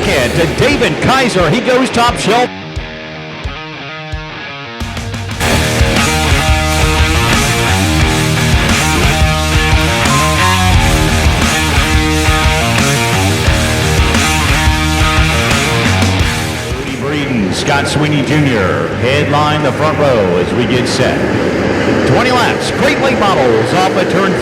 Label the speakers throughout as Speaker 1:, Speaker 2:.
Speaker 1: second to Davin Kaiser. He goes top shelf. Scott Sweeney Jr. headline the front row as we get set. 20 laps, Great Lake Models off at turn 4.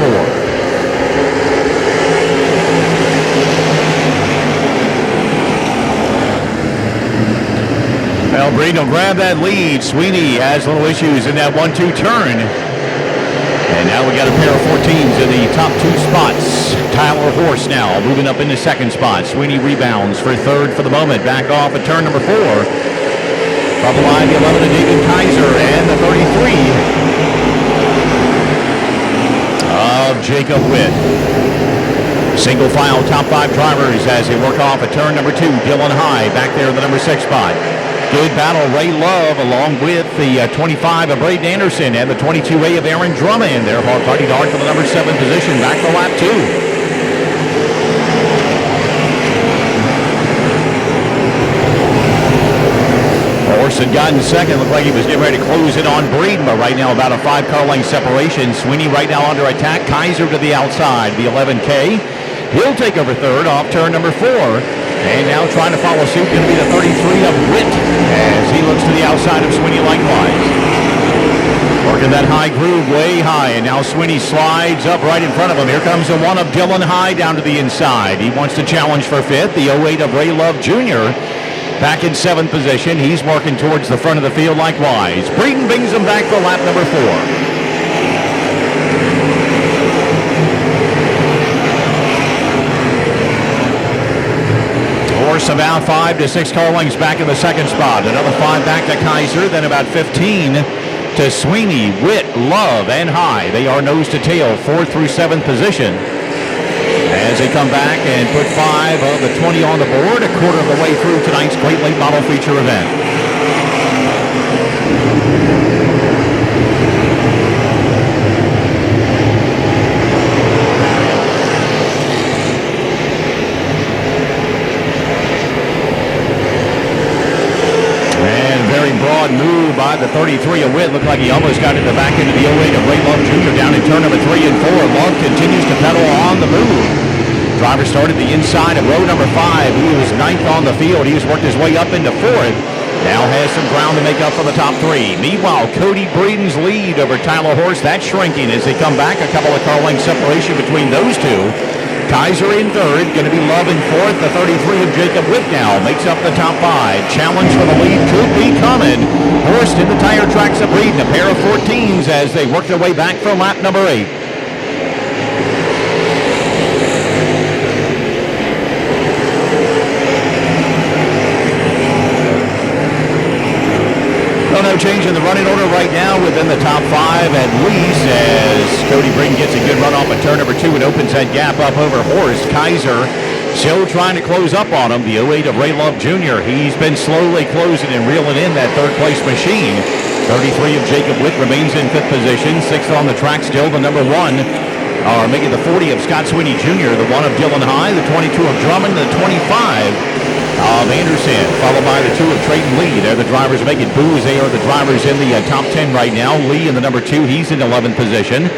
Speaker 1: Well, Breeden will grab that lead. Sweeney has little issues in that 1-2 turn. And now we got a pair of 14s in the top 2 spots. Tyler Horse now moving up in the second spot. Sweeney rebounds for third for the moment. Back off at turn number 4. From the line, the 11 to Davin Kaiser and the 33 of Jacob Witt. Single file top 5 drivers as they work off at turn number 2. Dylan High back there in the number 6 spot. Good battle, Ray Love along with the 25 of Braden Anderson and the 22A of Aaron Drummond. They're hard fighting hard for the number 7 position. Back to lap 2. Horse had gotten second. Looked like he was getting ready to close in on Breeden, but right now about a 5-car length separation. Sweeney right now under attack. Kaiser to the outside, the 11K. He'll take over third off turn number 4. And now trying to follow suit going to be the 33 of Witt as he looks to the outside of Sweeney likewise. Working that high groove way high, and now Sweeney slides up right in front of him. Here comes the 1 of Dylan High down to the inside. He wants to challenge for 5th. The 08 of Ray Love Jr. back in 7th position. He's working towards the front of the field likewise. Breeden brings him back for lap number 4. Horse about 5 to 6 car lengths back in the second spot. Another 5 back to Kaiser. Then about 15 to Sweeney, Witt, Love, and High. They are nose to tail, 4th through 7th position. As they come back and put 5 of the 20 on the board, a quarter of the way through tonight's Great Lake Model Feature event. Broad move by the 33 of Witt. Looked like he almost got in the back end of the 08 of Ray Love Jr. down in turn number 3 and 4. Love continues to pedal on the move. Driver started the inside of row number 5. He was 9th on the field. He has worked his way up into 4th. Now has some ground to make up for the top 3. Meanwhile, Cody Breeden's lead over Tyler Horse, that's shrinking as they come back. A couple of car length separation between those two. Kaiser in 3rd, going to be Love in 4th. The 33 of Jacob Witt now makes up the top 5. Challenge for the lead could be coming. Horst in the tire tracks of Breeden, a pair of 14s as they work their way back from lap number 8. No change in the running order right now within the top 5 at least as Cody Breeden gets a good run off at turn number 2 and opens that gap up over Horst. Kaiser still trying to close up on him. The 08 of Ray Love Jr. He's been slowly closing and reeling in that 3rd place machine. 33 of Jacob Witt remains in 5th position. 6th on the track still the number 1. Making the 40 of Scott Sweeney Jr. The 1 of Dylan High. The 22 of Drummond. The 25 of Anderson, followed by the 2 of Trayton Lee. They're the drivers making booze. They are the drivers in the top 10 right now. Lee in the number 2. He's in 11th position.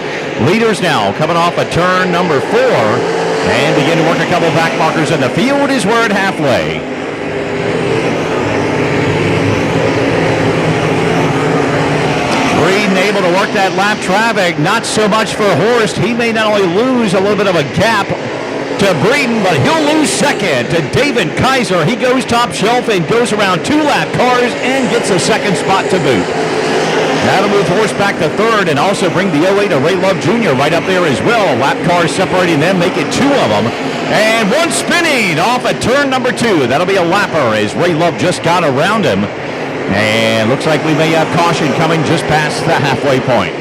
Speaker 1: Leaders now coming off a turn number 4 and begin to work a couple back markers, and the field is where at halfway. Breeden able to work that lap traffic. Not so much for Horst. He may not only lose a little bit of a gap to Breeden, but he'll lose second to Davin Kaiser. He goes top shelf and goes around 2 lap cars and gets a second spot to boot. That'll move Horst back to 3rd and also bring the 08 of Ray Love Jr. right up there as well. Lap cars separating them, make it 2 of them. And 1 spinning off at turn number 2. That'll be a lapper as Ray Love just got around him. And looks like we may have caution coming just past the halfway point.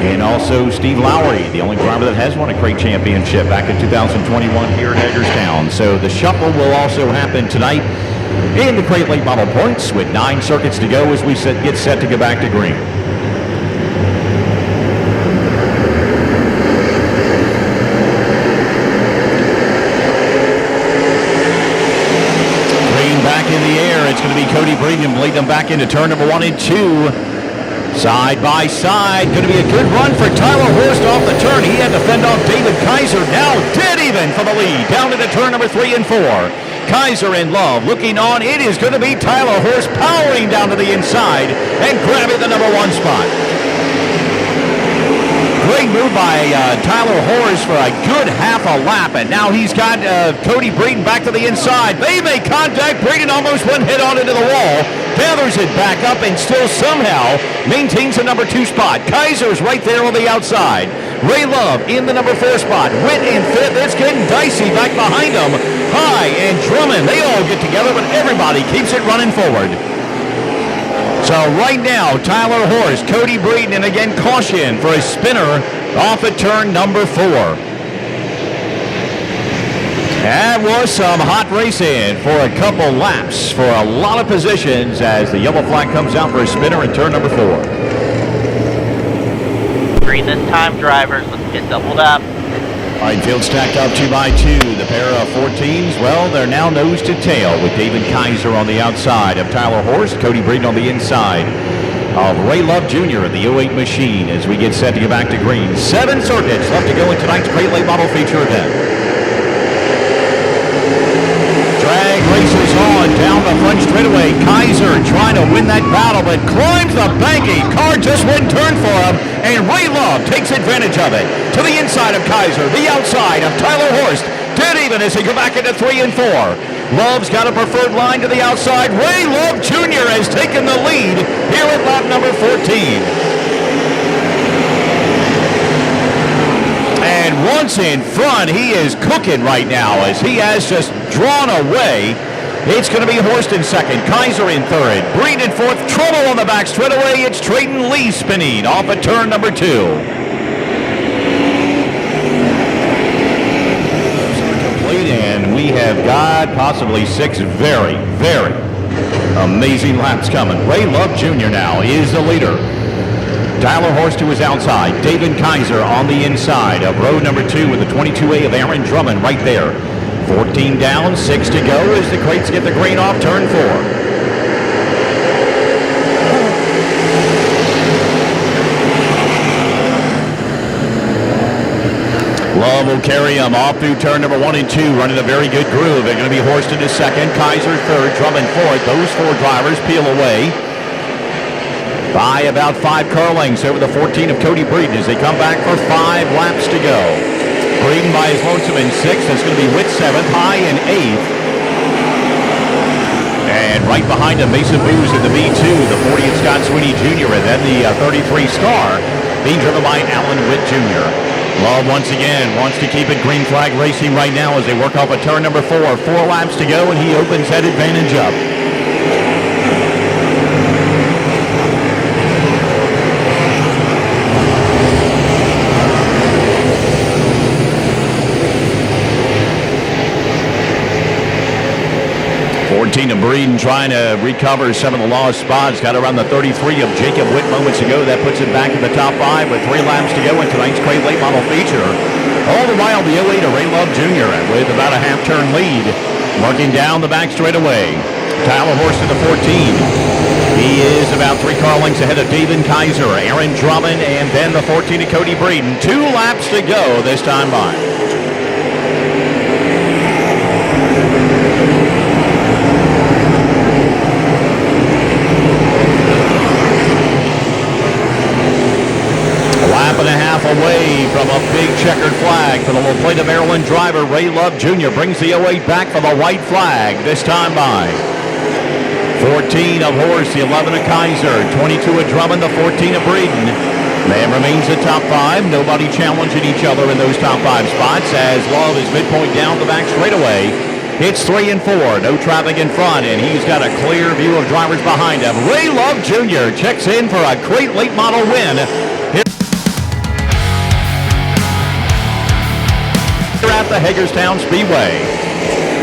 Speaker 1: And also Steve Lowry, the only driver that has won a crate championship back in 2021 here at Hagerstown. So the shuffle will also happen tonight in the Great Lake Model Points with 9 circuits to go as we get set to go back to green. Cody Breeden lead them back into turn number 1 and 2. Side by side. Going to be a good run for Tyler Horst off the turn. He had to fend off David Kaiser. Now dead even for the lead. Down into turn number 3 and 4. Kaiser and Love looking on. It is going to be Tyler Horst powering down to the inside and grabbing the number 1 spot. Great move by Tyler Horst for a good half a lap, and now he's got Cody Breeden back to the inside. They make contact. Breeden almost went head on into the wall. Gathers it back up and still somehow maintains the number 2 spot. Kaiser's right there on the outside. Ray Love in the number 4 spot. Witt in 5th. It's getting dicey back behind them. High and Drummond, they all get together, but everybody keeps it running forward. So right now, Tyler Horst, Cody Breeden, and again caution for a spinner off at turn number 4. That was some hot racing for a couple laps for a lot of positions as the yellow flag comes out for a spinner in turn number 4.
Speaker 2: Green this time, drivers. Let's get doubled up.
Speaker 1: Field stacked up 2 by 2. The pair of 14s, well, they're now nose to tail with David Kaiser on the outside of Tyler Horst, Cody Breeden on the inside of Ray Love Jr. in the 08 machine as we get set to get back to green. 7 circuits left to go in tonight's Great Late Model Feature event. Drag races on down the front straightaway. Kaiser trying to win that battle, but climbs the banky. Car just wouldn't turn for him, and Ray Love takes advantage of it. To the inside of Kaiser, the outside of Tyler Horst. Dead even as they go back into 3 and 4. Love's got a preferred line to the outside. Ray Love Jr. has taken the lead here at lap number 14. And once in front, he is cooking right now as he has just drawn away. It's going to be Horst in second, Kaiser in third, Breeden in fourth, trouble on the back straightaway. It's Trayton Lee spinning off at turn number 2. And we have got possibly 6 very, very amazing laps coming. Ray Love Jr. now is the leader. Tyler Horst to his outside. David Kaiser on the inside of row number 2 with the 22A of Aaron Drummond right there. 14 down, 6 to go as the crates get the green off turn 4. Love will carry him off through turn number 1 and 2, running a very good groove. They're going to be Horst into second, Kaiser third, Drummond fourth. Those 4 drivers peel away by about 5 car lengths over the 14 of Cody Breeden as they come back for 5 laps to go. Breeden by his lonesome in 6th. That's going to be Witt 7th, High in 8th. And right behind him, Mason Booz in the B2, the 40 of Scott Sweeney Jr., and then the 33 Star being driven by Alan Witt Jr. Love once again wants to keep it green flag racing right now as they work off a turn number 4. 4 laps to go, and he opens that advantage up. To Breeden trying to recover some of the lost spots. Got around the 33 of Jacob Witt moments ago. That puts it back in the top 5 with 3 laps to go in tonight's Great Late Model Feature. All the while, the 08 of Ray Love Jr. with about a half-turn lead. Working down the back straightaway. Tyler Horst in the 14. He is about 3 car lengths ahead of David Kaiser, Aaron Drummond, and then the 14 of Cody Breeden. 2 laps to go this time by. Away from a big checkered flag for the low plate of Maryland driver Ray Love Jr. brings the 08 back for the white flag this time by. 14 of Horst, the 11 of Kaiser, 22 of Drummond, the 14 of Breeden. Man remains the top 5. Nobody challenging each other in those top 5 spots as Love is midpoint down the back straightaway. It's 3 and 4. No traffic in front, and he's got a clear view of drivers behind him. Ray Love Jr. checks in for a great late model win at the Hagerstown Speedway.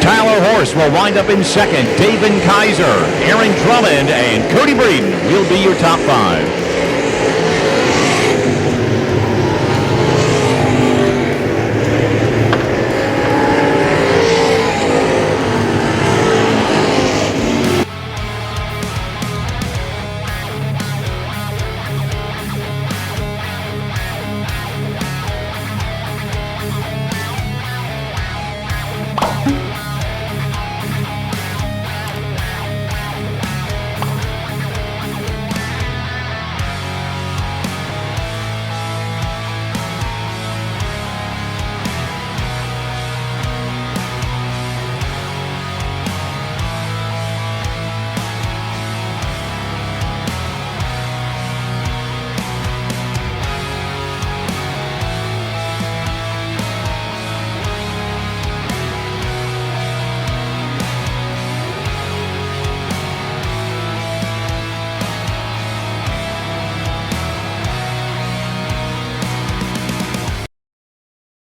Speaker 1: Tyler Horst will wind up in second. David Kaiser, Aaron Drummond, and Cody Breeden will be your top 5.